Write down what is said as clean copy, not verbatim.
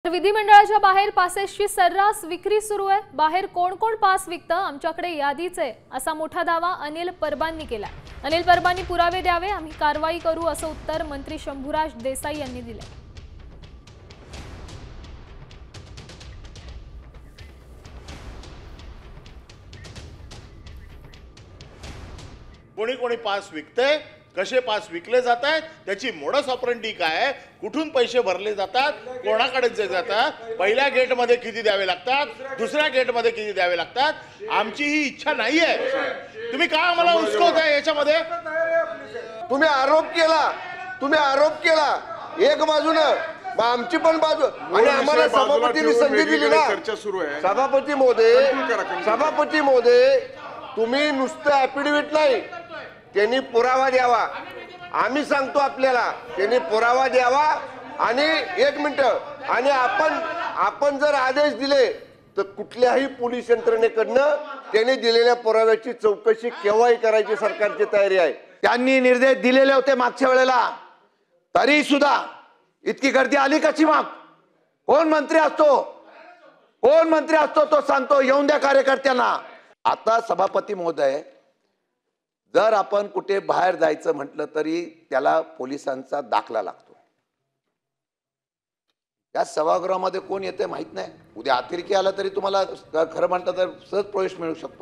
विधिमंडळाच्या बाहेर पासेसची सर्रास विक्री सुरू आहे। बाहेर कोण कोण पास विकतं आमच्याकडे यादीच आहे असा मोठा दावा अनिल परबांनी केला। अनिल परबांनी पुरावे द्यावे, आम्ही कारवाई करू असं उत्तर मंत्री शंभूराज देसाई यांनी दिले। कोणी कोणी पास विकते, कसे पास विकले जात आहेत, त्याची मोडस ऑपरेंडी काय आहे, कुठून पैसे भरले जातात, कोणाकडे जातात, पहिल्या गेटमध्ये किती द्यावे लागतात, दुसऱ्या गेटमध्ये किती द्यावे लागतात, आमची ही इच्छा नाहीये। तुम्ही का आम्हाला उचकवताय याच्यामध्ये? तुम्ही आरोप केला एक बाजूनं, आमची पण बाजू, आणि आम्हाला सभापतींनी संधी दिली ना। सभापती महोदय तुम्ही नुसतं ॲफिडेव्हिट नाही, त्यांनी पुरावा द्यावा। आम्ही सांगतो आपल्याला त्यांनी पुरावा द्यावा। आणि एक मिनिट, आणि आपण जर आदेश दिले तर कुठल्याही पोलीस यंत्रणेकडनं त्यांनी दिलेल्या पुराव्याची चौकशी केव्हाही करायची सरकारची तयारी आहे। त्यांनी निर्देश दिलेले होते मागच्या वेळेला, तरी सुद्धा इतकी गर्दी आली कशी? मग कोण मंत्री असतो तो सांगतो येऊन द्या कार्यकर्त्यांना। आता सभापती महोदय, जर आपण कुठे बाहेर जायचं म्हटलं तरी त्याला पोलिसांचा दाखला लागतो। या सभागृहामध्ये कोण येते माहित नाही, उद्या अतिरेकी आला तरी तुम्हाला खरं म्हणता तर सहज प्रवेश मिळू शकतो।